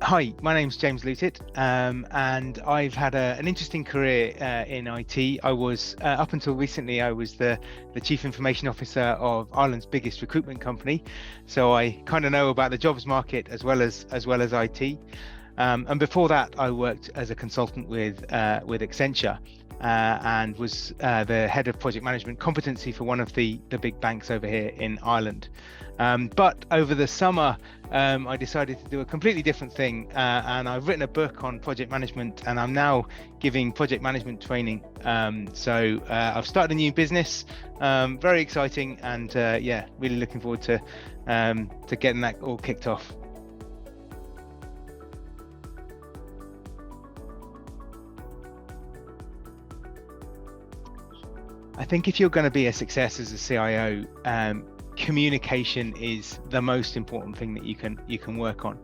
Hi, my name's James Louttit, and I've had an interesting career in IT. I was up until recently, I was the Chief Information Officer of Ireland's biggest recruitment company, so I kind of know about the jobs market as well as IT. And before that, I worked as a consultant with Accenture. And was the head of project management competency for one of the big banks over here in Ireland. But over the summer, I decided to do a completely different thing, and I've written a book on project management, and I'm now giving project management training. So I've started a new business, very exciting, and yeah, really looking forward to getting that all kicked off. I think if you're going to be a success as a CIO, communication is the most important thing that you can work on,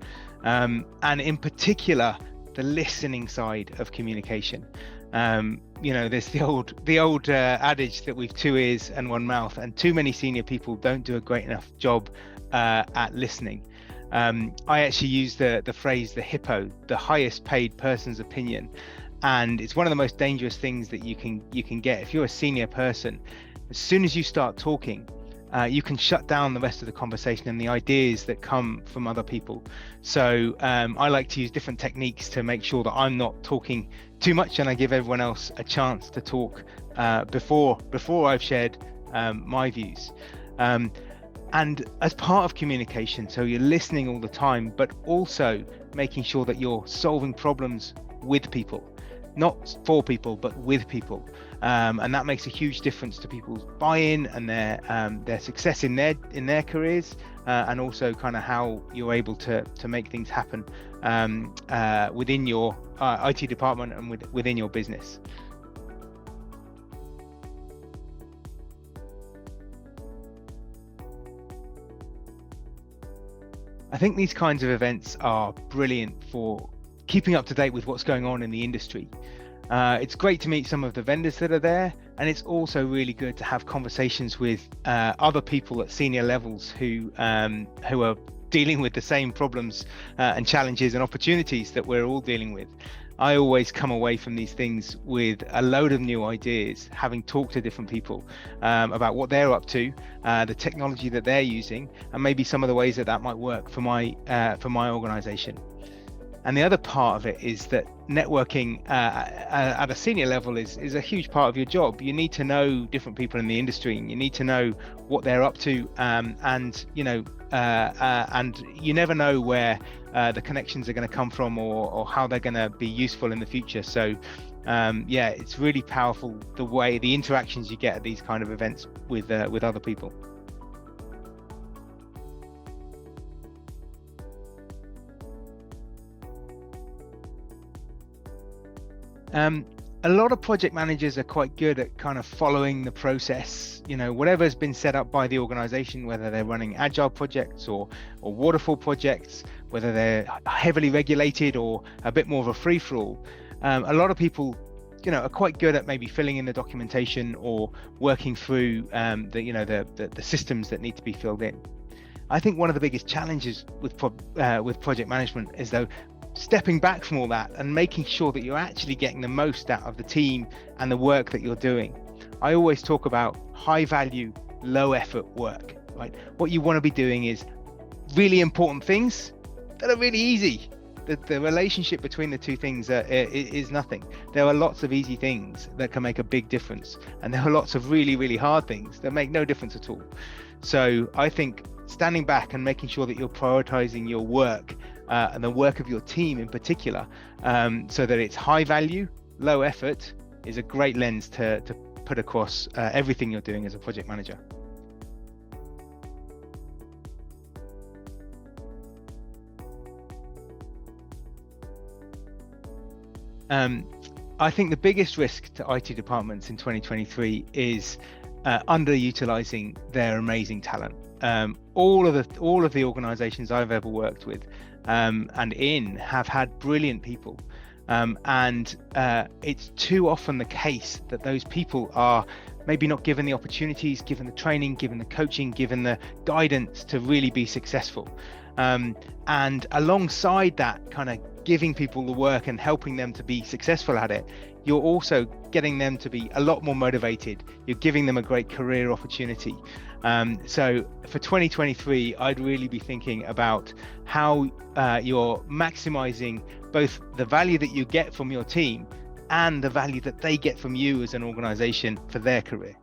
and in particular, the listening side of communication. There's the old adage that we've two ears and one mouth, and too many senior people don't do a great enough job at listening. I actually use the phrase the hippo, the highest paid person's opinion. And it's one of the most dangerous things that you can get. If you're a senior person, as soon as you start talking, you can shut down the rest of the conversation and the ideas that come from other people. So I like to use different techniques to make sure that I'm not talking too much, and I give everyone else a chance to talk before I've shared my views. And as part of communication, so you're listening all the time, but also making sure that you're solving problems with people. Not for people, but with people, and that makes a huge difference to people's buy-in and their success in their careers, and also kind of how you're able to make things happen within your IT department and within your business. I think these kinds of events are brilliant for keeping up to date with what's going on in the industry. It's great to meet some of the vendors that are there, and it's also really good to have conversations with other people at senior levels who are dealing with the same problems and challenges and opportunities that we're all dealing with. I always come away from these things with a load of new ideas, having talked to different people about what they're up to, the technology that they're using, and maybe some of the ways that might work for my organization. And the other part of it is that networking at a senior level is a huge part of your job. You need to know different people in the industry, and you need to know what they're up to, and you never know where the connections are going to come from or how they're going to be useful in the future. So yeah, it's really powerful the interactions you get at these kind of events with other people. A lot of project managers are quite good at kind of following the process, whatever's been set up by the organization, whether they're running agile projects or waterfall projects, whether they're heavily regulated or a bit more of a free-for-all. A lot of people, are quite good at maybe filling in the documentation or working through the systems that need to be filled in. I think one of the biggest challenges with project management is though stepping back from all that and making sure that you're actually getting the most out of the team and the work that you're doing. I always talk about high value, low effort work, right? What you want to be doing is really important things that are really easy. The relationship between the two things is nothing. There are lots of easy things that can make a big difference, and there are lots of really, really hard things that make no difference at all. So I think standing back and making sure that you're prioritizing your work and the work of your team in particular, so that it's high value, low effort, is a great lens to put across everything you're doing as a project manager. I think the biggest risk to IT departments in 2023 is underutilizing their amazing talent. All of the organizations I've ever worked with and in have had brilliant people, and it's too often the case that those people are maybe not given the opportunities, given the training, given the coaching, given the guidance to really be successful. And alongside that, kind of giving people the work and helping them to be successful at it, you're also getting them to be a lot more motivated. You're giving them a great career opportunity. So for 2023, I'd really be thinking about how you're maximizing both the value that you get from your team and the value that they get from you as an organization for their career.